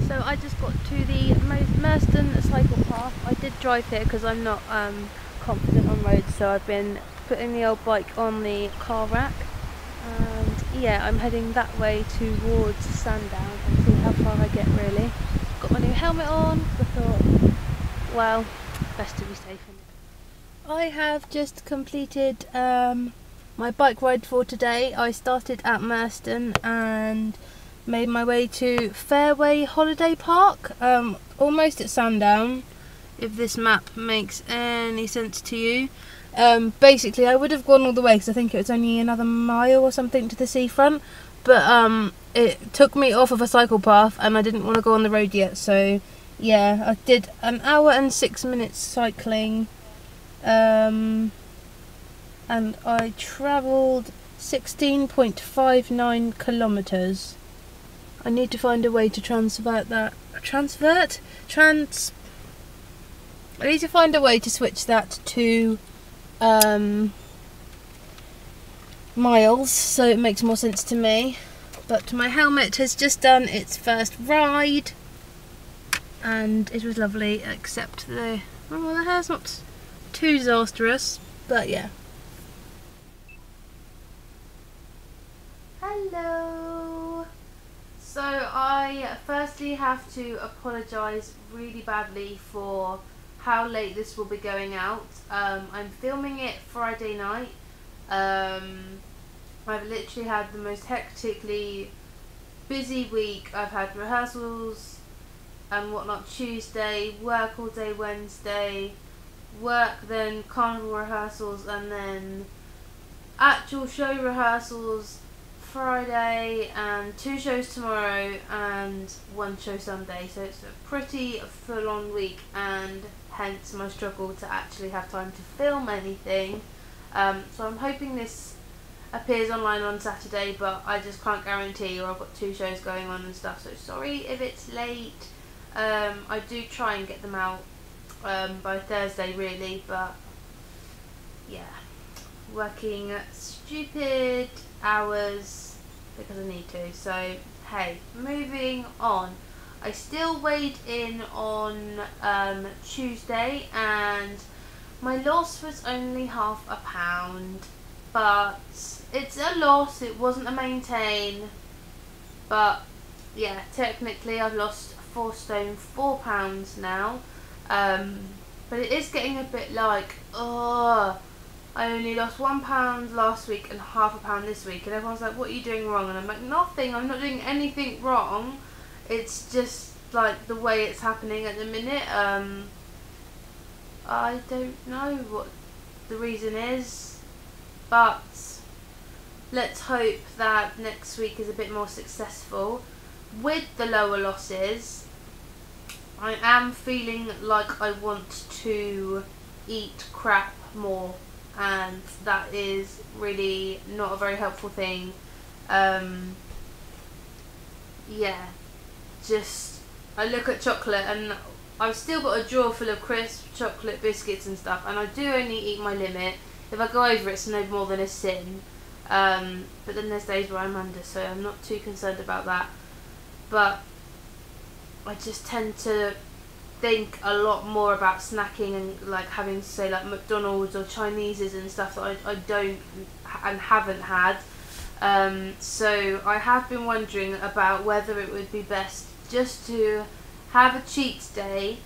So I just got to the Merston cycle path. I did drive here because I'm not confident on roads, so I've been putting the old bike on the car rack. And yeah, I'm heading that way towards Sandown and see how far I get really. Got my new helmet on, I thought, well, best to be safe. I have just completed my bike ride for today. I started at Merston and made my way to Fairway Holiday Park, almost at Sandown, if this map makes any sense to you. Basically, I would have gone all the way because I think it was only another mile or something to the seafront, but it took me off of a cycle path and I didn't want to go on the road yet, so yeah, I did an hour and 6 minutes cycling, and I travelled 16.59 kilometres. I need to find a way to I need to find a way to switch that to miles, so it makes more sense to me. But my helmet has just done its first ride and it was lovely, except the hair's not too disastrous, but yeah. Hello! So I firstly have to apologise really badly for how late this will be going out. I'm filming it Friday night. I've literally had the most hectically busy week. I've had rehearsals and whatnot Tuesday, work all day Wednesday, work, then carnival rehearsals, and then actual show rehearsals Friday, and 2 shows tomorrow and 1 show Sunday. So it's a pretty full-on week, and hence my struggle to actually have time to film anything. So I'm hoping this appears online on Saturday, but I just can't guarantee, or I've got 2 shows going on and stuff, so sorry if it's late. I do try and get them out by Thursday really, but yeah, working stupid hours because I need to. So hey, moving on. I still weighed in on Tuesday and my loss was only £0.5, but it's a loss, it wasn't a maintain. But yeah, technically I've lost 4 stone, £4 now. But it is getting a bit like, oh, I only lost £1 last week and £0.5 this week, and everyone's like, what are you doing wrong? And I'm like, nothing, I'm not doing anything wrong. It's just like the way it's happening at the minute. I don't know what the reason is, but let's hope that next week is a bit more successful. With the lower losses, I am feeling like I want to eat crap more, and that is really not a very helpful thing. Yeah, just I look at chocolate and I've still got a drawer full of crisp chocolate biscuits and stuff, and I do only eat my limit. If I go over, it's no more than a sin. But then there's days where I'm under, so I'm not too concerned about that. But I just tend to think a lot more about snacking and like having, say, like McDonald's or Chinese's and stuff that I don't and haven't had. So I have been wondering about whether it would be best just to have a cheat day,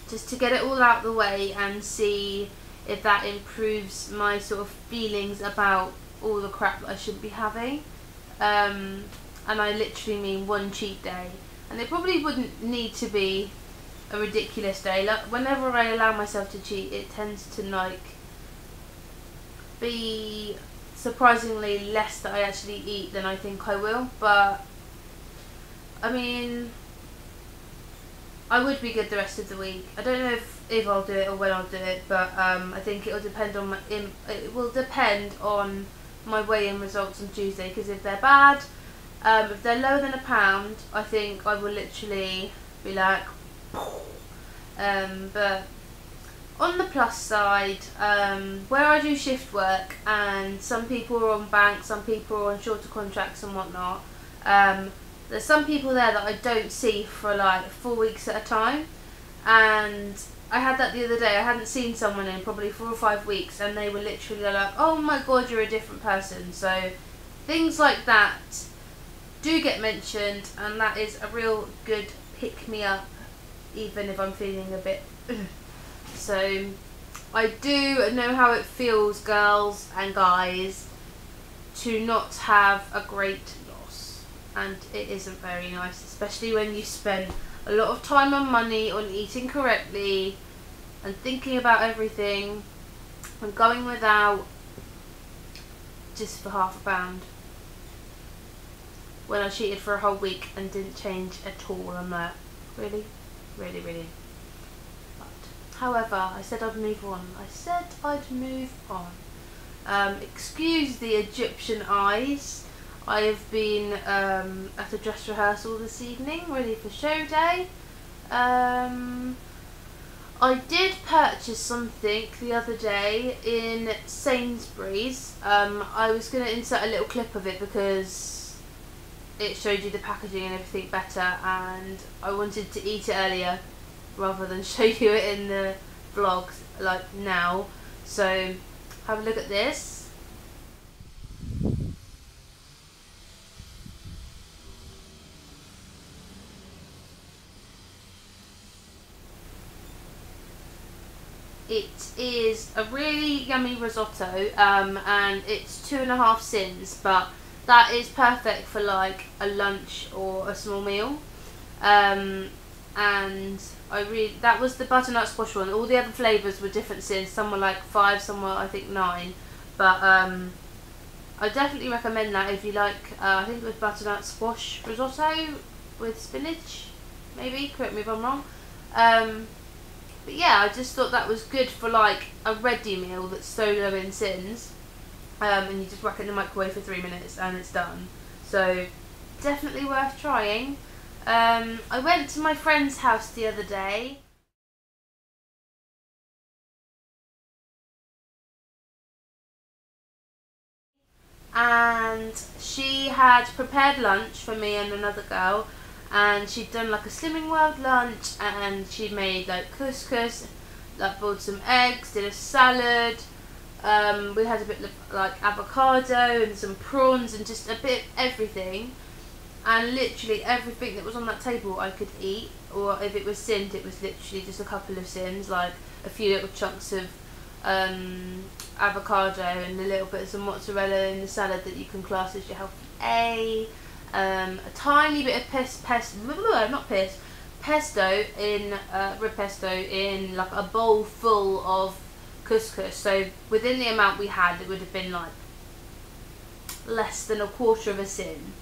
just to get it all out the way and see if that improves my sort of feelings about all the crap that I shouldn't be having. And I literally mean 1 cheat day, and it probably wouldn't need to be a ridiculous day. Like, whenever I allow myself to cheat, it tends to like be surprisingly less that I actually eat than I think I will. But I mean, I would be good the rest of the week. I don't know if I'll do it or when I'll do it, but I think it will depend on my weigh-in results on Tuesday. Because if they're bad, if they're lower than £1, I think I will literally be like, but on the plus side, where I do shift work and some people are on bank, some people are on shorter contracts and whatnot, there's some people there that I don't see for like 4 weeks at a time, and I had that the other day. I hadn't seen someone in probably 4 or 5 weeks, and they were literally like, oh my god, you're a different person. So things like that do get mentioned, and that is a real good pick me up, even if I'm feeling a bit so I do know how it feels, girls and guys, to not have a great loss, and it isn't very nice, especially when you spend a lot of time and money on eating correctly and thinking about everything and going without just for £50. When I cheated for a whole week and didn't change at all. I'm like, really? Really, really? But, however, I said I'd move on. I said I'd move on. Excuse the Egyptian eyes. I have been at a dress rehearsal this evening, ready for show day. I did purchase something the other day in Sainsbury's. I was going to insert a little clip of it because it showed you the packaging and everything better, and I wanted to eat it earlier rather than show you it in the vlog like now. So have a look at this. It is a really yummy risotto, and it's 2.5 sins, but that is perfect for like a lunch or a small meal. And that was the butternut squash one. All the other flavours were different sins. Some were like 5, some were I think 9. But I definitely recommend that if you like. I think it was butternut squash risotto with spinach, maybe. Correct me if I'm wrong. But yeah, I just thought that was good for like a ready meal that's so low in sins. And you just whack it in the microwave for 3 minutes and it's done. So definitely worth trying. I went to my friend's house the other day. And she had prepared lunch for me and another girl. And she'd done like a Slimming World lunch, and she made like couscous, like boiled some eggs, did a salad. We had a bit of like avocado and some prawns and just a bit of everything. And literally everything that was on that table I could eat, or if it was sinned, it was literally just a couple of sins, like a few little chunks of avocado and a little bit of some mozzarella in the salad that you can class as your healthy A. A tiny bit of pesto in rib pesto in like a bowl full of couscous. So within the amount we had, it would have been like less than a quarter of a sin.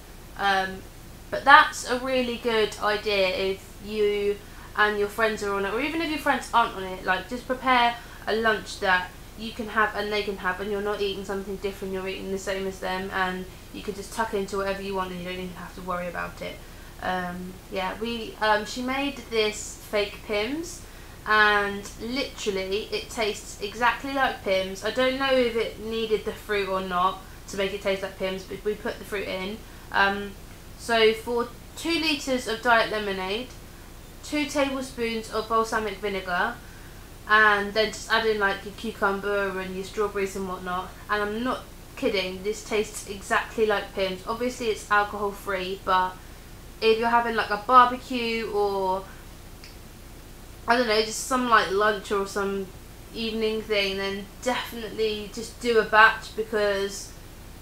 But that's a really good idea if you and your friends are on it, or even if your friends aren't on it. Like, just prepare a lunch that you can have and they can have, and you're not eating something different, you're eating the same as them, and you can just tuck into whatever you want and you don't even have to worry about it. Yeah, she made this fake Pimm's, and literally it tastes exactly like Pimm's. I don't know if it needed the fruit or not to make it taste like Pimm's, but we put the fruit in. So for 2 litres of diet lemonade, 2 tablespoons of balsamic vinegar, and then just add in like your cucumber and your strawberries and whatnot, and I'm not kidding, this tastes exactly like Pimm's. Obviously it's alcohol free, but if you're having like a barbecue or I don't know, just some like lunch or some evening thing, then definitely just do a batch, because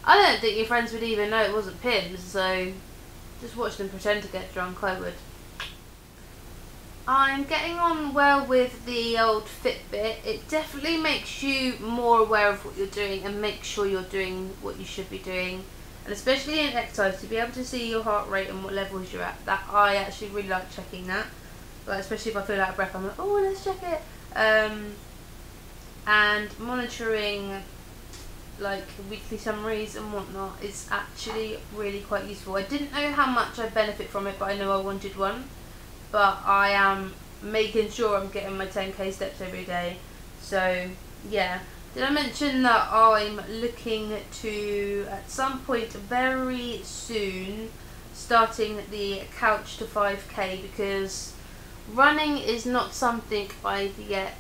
I don't think your friends would even know it wasn't Pimm's. So just watch them pretend to get drunk, I would. I'm getting on well with the old Fitbit. It definitely makes you more aware of what you're doing and make sure you're doing what you should be doing. And especially in exercise, to be able to see your heart rate and what levels you're at, that I actually really like checking that. Like, especially if I feel out of breath, I'm like, oh, let's check it. And monitoring like weekly summaries and whatnot is actually really quite useful. I didn't know how much I benefit from it, but I know I wanted one. But I am making sure I'm getting my 10k steps every day. So yeah, did I mention that I'm looking to at some point very soon starting the Couch to 5K, because running is not something I've yet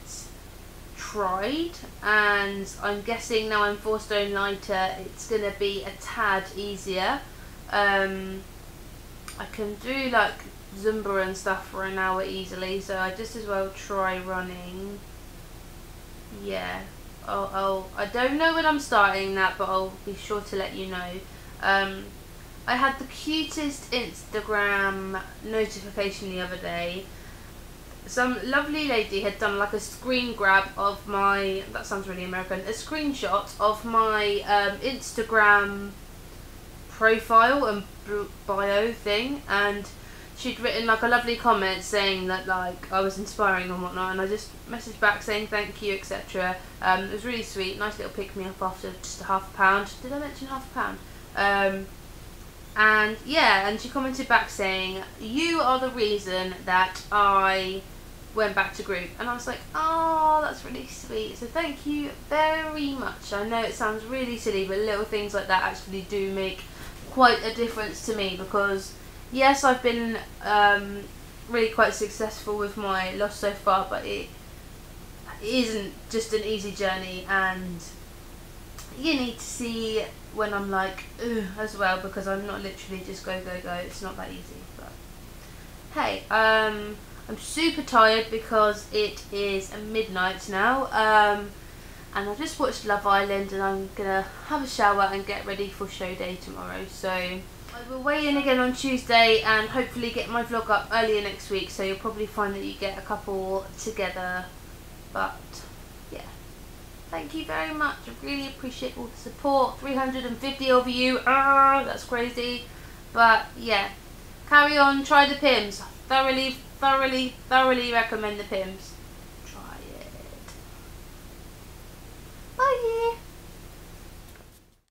tried, and I'm guessing now I'm 4 stone lighter it's gonna be a tad easier. I can do like Zumba and stuff for an hour easily, so I just as well try running. Yeah, I don't know when I'm starting that, but I'll be sure to let you know. I had the cutest Instagram notification the other day. Some lovely lady had done like a screen grab of my, that sounds really American, a screenshot of my Instagram profile and bio thing, and she'd written like a lovely comment saying that like I was inspiring and whatnot, and I just messaged back saying thank you, etc. It was really sweet, nice little pick me up after just a £0.5. Did I mention £0.5? And yeah, and she commented back saying, you are the reason that I went back to group. And I was like, oh, that's really sweet, so thank you very much. I know it sounds really silly, but little things like that actually do make quite a difference to me, because yes, I've been really quite successful with my loss so far, but it isn't just an easy journey, and you need to see when I'm like, ugh, as well, because I'm not literally just go, go, go. It's not that easy. But hey, I'm super tired because it is midnight now, and I just watched Love Island, and I'm gonna have a shower and get ready for show day tomorrow. So I will weigh in again on Tuesday and hopefully get my vlog up earlier next week, so you'll probably find that you get a couple together. But yeah, thank you very much. I really appreciate all the support. 350 of you. That's crazy. But yeah, carry on, try the Pimm's. Thoroughly recommend the Pimm's.